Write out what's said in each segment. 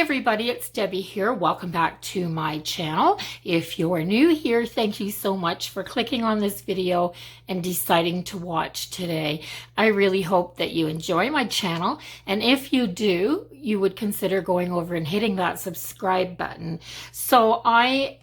everybody, it's Debbie here. Welcome back to my channel. If you're new here, thank you so much for clicking on this video and deciding to watch today. I really hope that you enjoy my channel, and if you do, you would consider going over and hitting that subscribe button. So I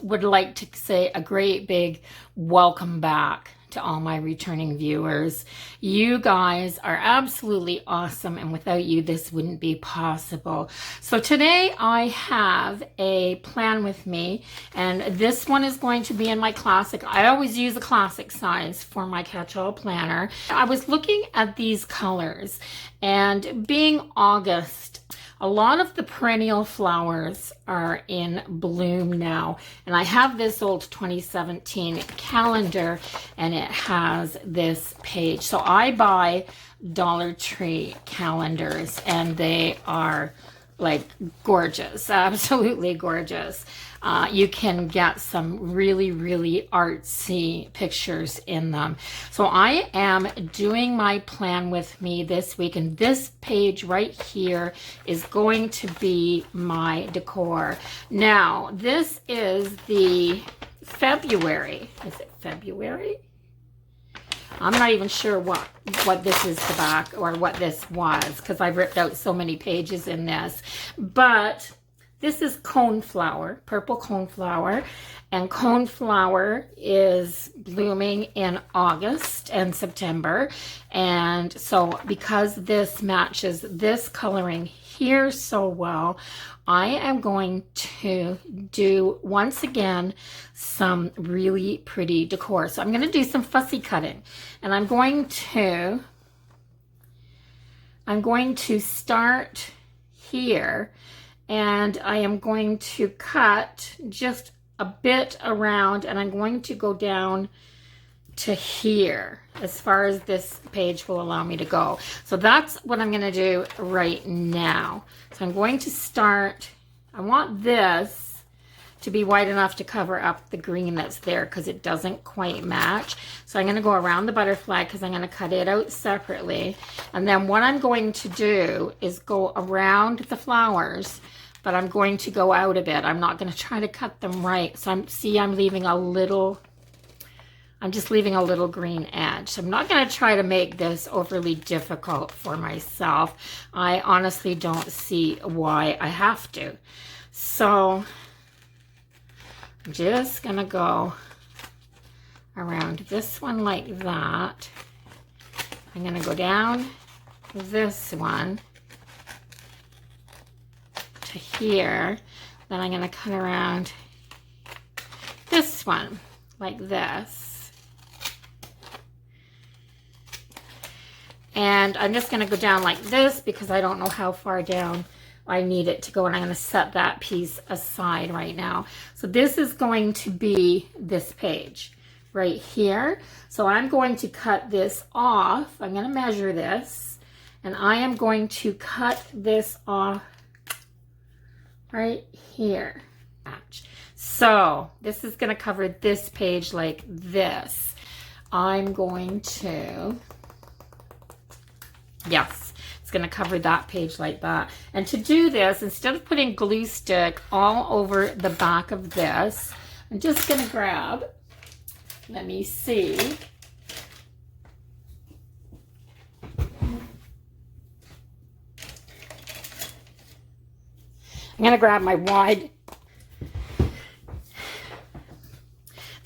would like to say a great big welcome back to all my returning viewers. You guys are absolutely awesome, and without you this wouldn't be possible. So today I have a plan with me, and this one is going to be in my classic. I always use a classic size for my catch-all planner. I was looking at these colors, and being August, a lot of the perennial flowers are in bloom now. And I have this old 2017 calendar, and it has this page. So I buy Dollar Tree calendars, and they are like gorgeous, absolutely gorgeous. You can get some really, really artsy pictures in them. So I am doing my plan with me this week, and this page right here is going to be my decor. Now, this is the February. Is it February? I'm not even sure what this is the back, or what this was, because I've ripped out so many pages in this. But this is coneflower, purple coneflower, and coneflower is blooming in August and September. And so because this matches this coloring here so well, I am going to do, once again, some really pretty decor. So I'm going to do some fussy cutting, and I'm going to start here, and I am going to cut just a bit around, and I'm going to go down to here as far as this page will allow me to go. So that's what I'm going to do right now. So I'm going to start, I want this to be wide enough to cover up the green that's there because it doesn't quite match. So I'm going to go around the butterfly because I'm going to cut it out separately. And then what I'm going to do is go around the flowers, but I'm going to go out a bit. I'm not going to try to cut them right. So I'm leaving a little, I'm just leaving a little green edge. So I'm not going to try to make this overly difficult for myself. I honestly don't see why I have to. So I'm just going to go around this one like that. I'm going to go down this one to here. Then I'm going to cut around this one like this. And I'm just going to go down like this because I don't know how far down I need it to go, and I'm going to set that piece aside right now. So this is going to be this page right here. So I'm going to cut this off. I'm going to measure this, and I am going to cut this off right here. So this is going to cover this page like this. I'm going to, yes, it's going to cover that page like that. And to do this, instead of putting glue stick all over the back of this, I'm just going to grab, let me see. I'm going to grab my wide,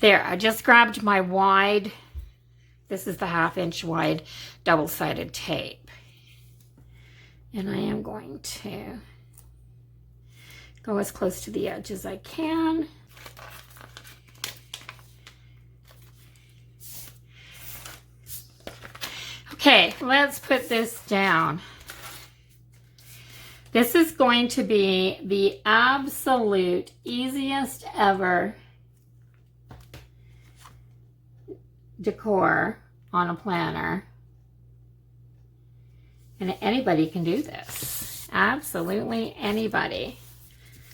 there, I just grabbed my wide, this is the 1/2 inch wide double-sided tape. And I am going to go as close to the edge as I can. Okay, let's put this down. This is going to be the absolute easiest ever decor on a planner. And anybody can do this. Absolutely anybody.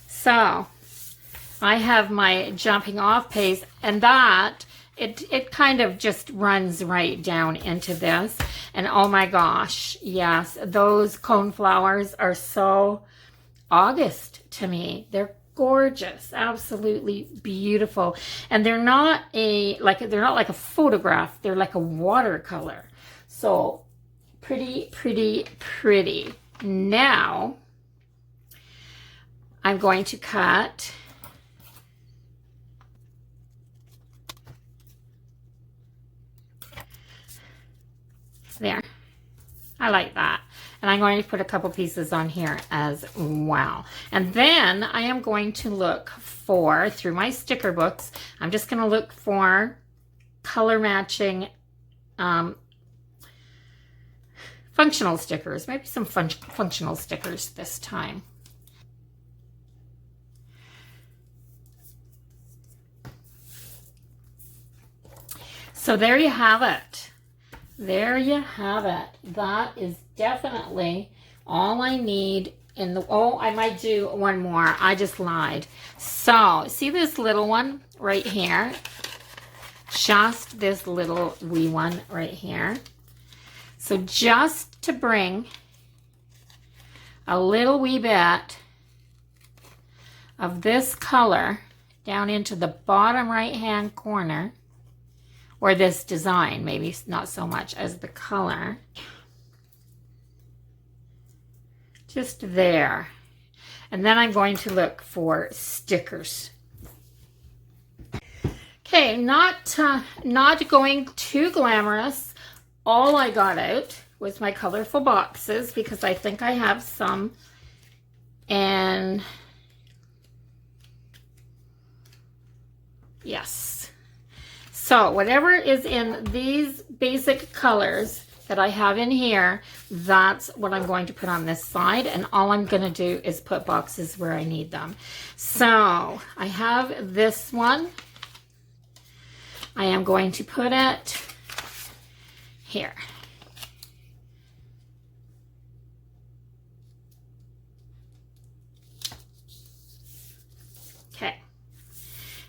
So I have my jumping off paste, and that it kind of just runs right down into this. And oh my gosh, yes, those coneflowers are so August to me. They're gorgeous, absolutely beautiful. And they're not like a photograph. They're like a watercolor. So pretty, pretty, pretty. Now I'm going to cut there. I like that. And I'm going to put a couple pieces on here as well. And then I am going to look for, through my sticker books, I'm just going to look for color matching functional stickers. Maybe some functional stickers this time. So there you have it. There you have it. That is definitely all I need in the, oh, I might do one more. I just lied. So, see this little one right here? Just this little wee one right here. So just to bring a little wee bit of this color down into the bottom right-hand corner, or this design, maybe not so much as the color. Just there. And then I'm going to look for stickers. Okay, not going too glamorous. All I got out was my colorful boxes because I think I have some. And yes. So whatever is in these basic colors that I have in here, that's what I'm going to put on this side. And all I'm going to do is put boxes where I need them. So I have this one. I am going to put it here. Okay.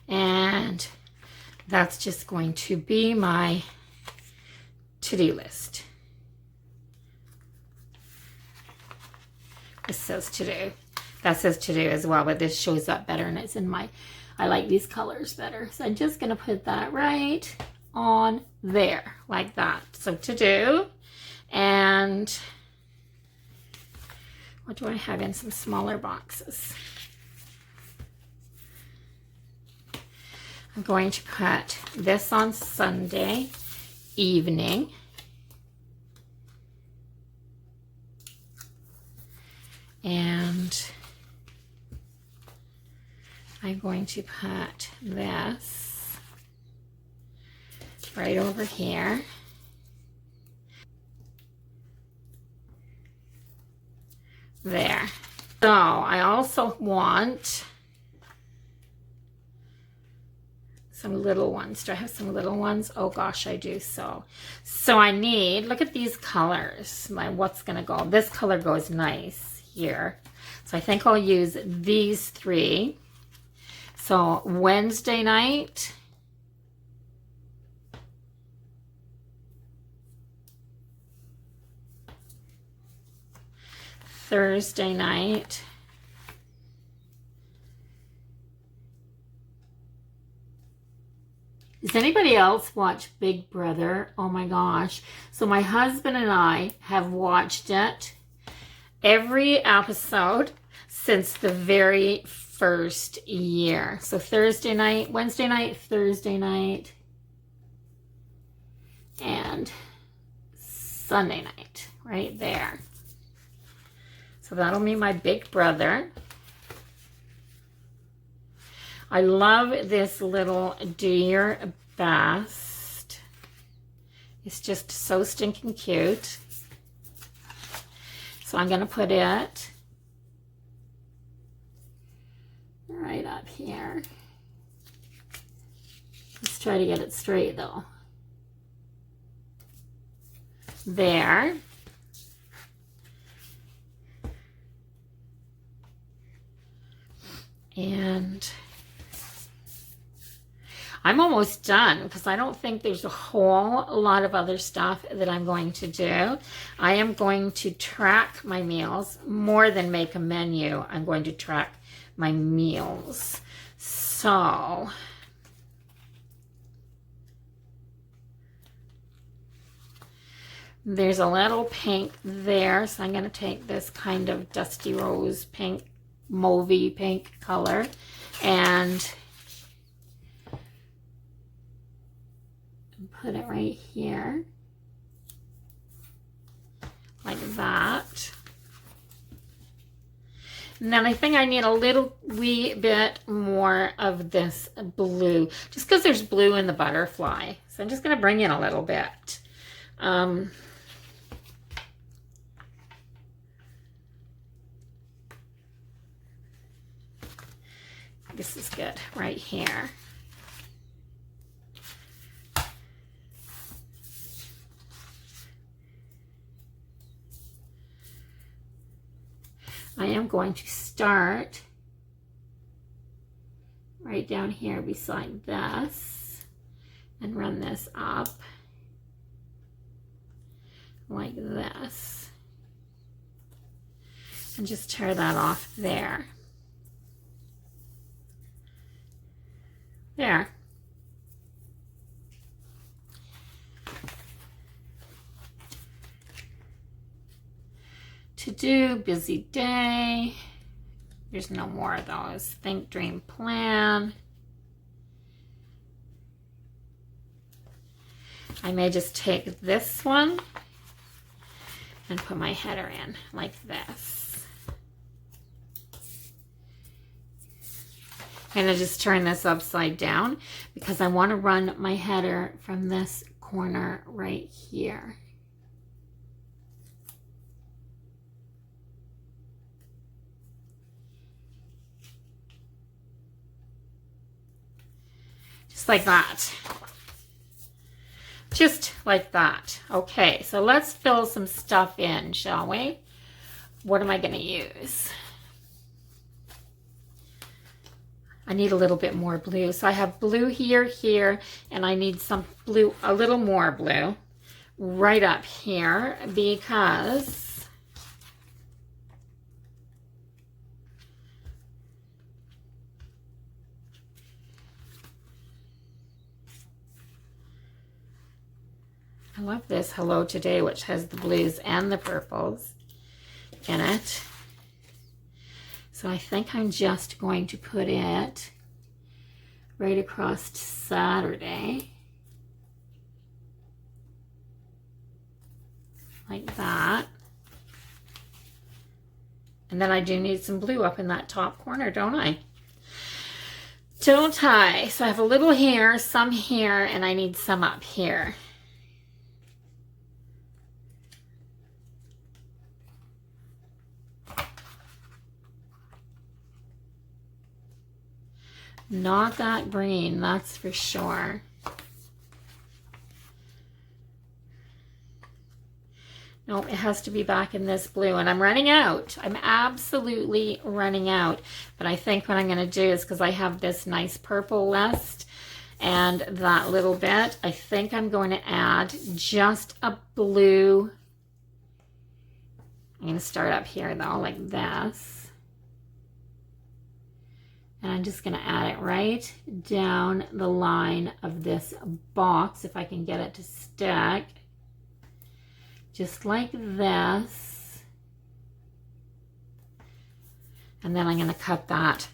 And that's just going to be my to-do list. This says to-do. That says to-do as well, but this shows up better and it's in my, I like these colors better. So I'm just going to put that right on there, like that. So to-do. And what do I have in some smaller boxes? I'm going to put this on Sunday evening. And I'm going to put this right over here. There. So I also want some little ones. Do I have some little ones? Oh gosh, I do. So I need, look at these colors. What's gonna go? This color goes nice here. So I think I'll use these three. So Wednesday night. Thursday night. Does anybody else watch Big Brother? Oh my gosh. So my husband and I have watched it every episode since the very first year. So Thursday night, Wednesday night, Thursday night, and Sunday night, right there. So that'll be my Big Brother. I love this little Do Your Best. It's just so stinking cute. So I'm going to put it right up here. Let's try to get it straight though. There. And I'm almost done because I don't think there's a whole lot of other stuff that I'm going to do. I am going to track my meals more than make a menu. I'm going to track my meals. So there's a little pink there, so I'm going to take this kind of dusty rose pink, mauvey pink color, and put it right here, like that. And then I think I need a little wee bit more of this blue, just because there's blue in the butterfly. So I'm just going to bring in a little bit. This is good right here. I am going to start right down here beside this and run this up like this and just tear that off there. There. To do, busy day. There's no more of those. Think, dream, plan. I may just take this one and put my header in like this. I'm going to just turn this upside down because I want to run my header from this corner right here. Just like that. Just like that. Okay, so let's fill some stuff in, shall we? What am I going to use? I need a little bit more blue. So I have blue here, here, and I need some blue, a little more blue right up here because I love this Hello Today, which has the blues and the purples in it. So I think I'm just going to put it right across Saturday. Like that. And then I do need some blue up in that top corner, don't I? Don't I? So I have a little here, some here, and I need some up here. Not that green, that's for sure. No, it has to be back in this blue, and I'm running out. I'm absolutely running out. But I think what I'm going to do is, because I have this nice purple list and that little bit, I think I'm going to add just a blue. I'm going to start up here though, like this. And I'm just going to add it right down the line of this box, if I can get it to stick. Just like this. And then I'm going to cut that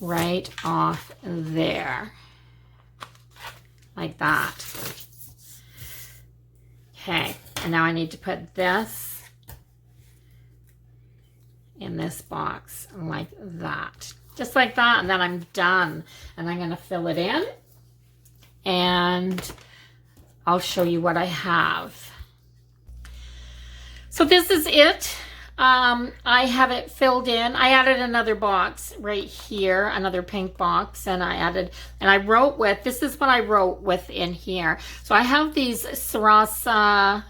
right off there. Like that. Okay, and now I need to put this in this box like that. Just like that, and then I'm done. And I'm going to fill it in, and I'll show you what I have. So this is it. I have it filled in. I added another box right here, another pink box, and I wrote with, this is what I wrote with in here. So I have these Sarasa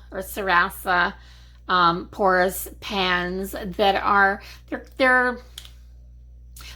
porous pens that are, they're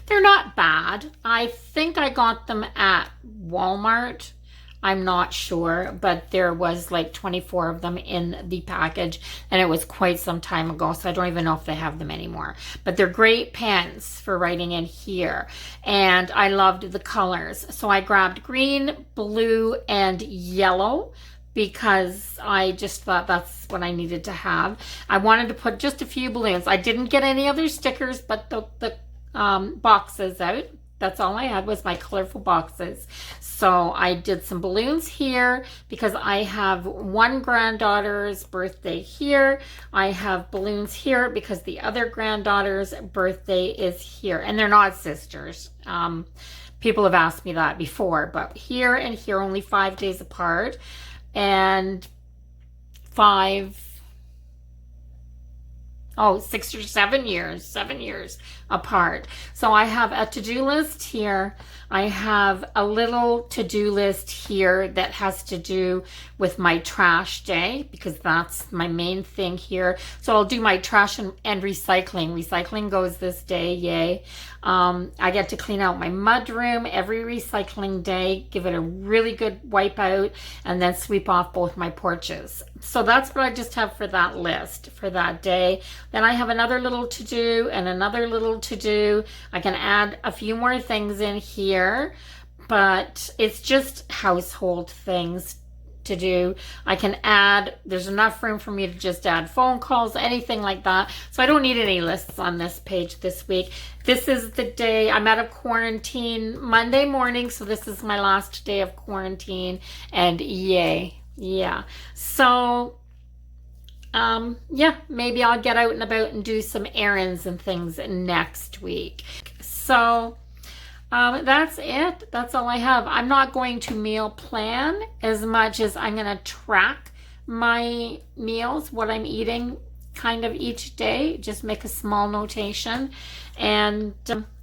They're not bad. I think I got them at Walmart. I'm not sure, but there was like 24 of them in the package, and it was quite some time ago, so I don't even know if they have them anymore. But they're great pens for writing in here, and I loved the colors. So I grabbed green, blue, and yellow because I just thought that's what I needed to have. I wanted to put just a few balloons. I didn't get any other stickers, but the boxes out. That's all I had was my colorful boxes. So I did some balloons here because I have one granddaughter's birthday here. I have balloons here because the other granddaughter's birthday is here. And they're not sisters. People have asked me that before, but here and here, only 5 days apart. And 6 or 7 years, 7 years apart. So I have a to-do list here. I have a little to-do list here that has to do with my trash day because that's my main thing here. So I'll do my trash and recycling. Recycling goes this day, yay. I get to clean out my mudroom every recycling day, give it a really good wipe out, and then sweep off both my porches. So that's what I just have for that list for that day. Then I have another little to do and another little to do. I can add a few more things in here, but it's just household things to do. I can add, there's enough room for me to just add phone calls, anything like that. So I don't need any lists on this page this week. This is the day I'm out of quarantine, Monday morning. So this is my last day of quarantine, and yay. Yeah. So yeah, maybe I'll get out and about and do some errands and things next week. So that's it. That's all I have. I'm not going to meal plan as much as I'm going to track my meals, what I'm eating kind of each day. Just make a small notation, and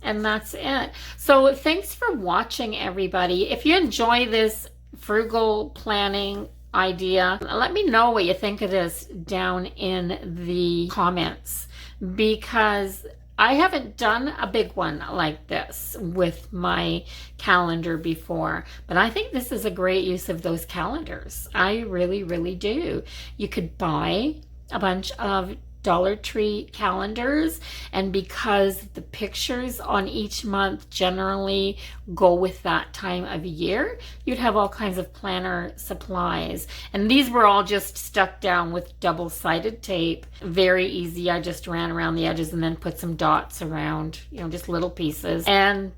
that's it. So thanks for watching, everybody. If you enjoy this frugal planning idea, let me know what you think of this down in the comments, because I haven't done a big one like this with my calendar before, but I think this is a great use of those calendars. I really, really do. You could buy a bunch of Dollar Tree calendars, and because the pictures on each month generally go with that time of year, you'd have all kinds of planner supplies. And these were all just stuck down with double-sided tape. Very easy. I just ran around the edges and then put some dots around, you know, just little pieces, and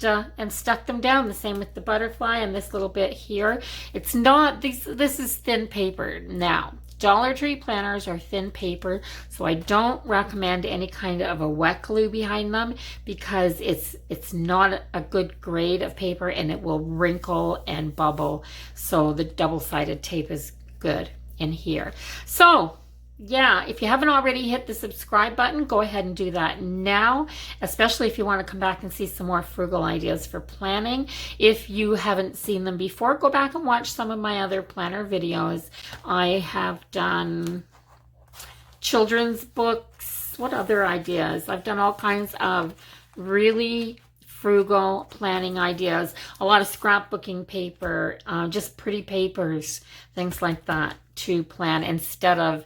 stuck them down. The same with the butterfly and this little bit here. It's not, this is thin paper now. Dollar Tree planners are thin paper, so I don't recommend any kind of a wet glue behind them because it's not a good grade of paper and it will wrinkle and bubble. So the double-sided tape is good in here. So yeah, if you haven't already hit the subscribe button, go ahead and do that now, especially if you want to come back and see some more frugal ideas for planning. If you haven't seen them before, go back and watch some of my other planner videos. I have done children's books. What other ideas? I've done all kinds of really frugal planning ideas, a lot of scrapbooking paper, just pretty papers, things like that to plan instead of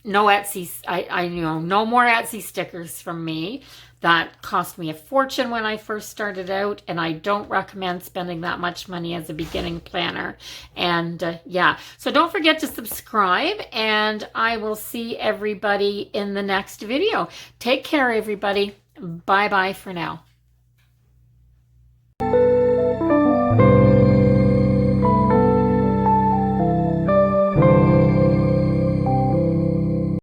no Etsy. I know no more Etsy stickers from me. That cost me a fortune when I first started out, and I don't recommend spending that much money as a beginning planner. And yeah, so don't forget to subscribe, and I will see everybody in the next video. Take care, everybody. Bye-bye for now.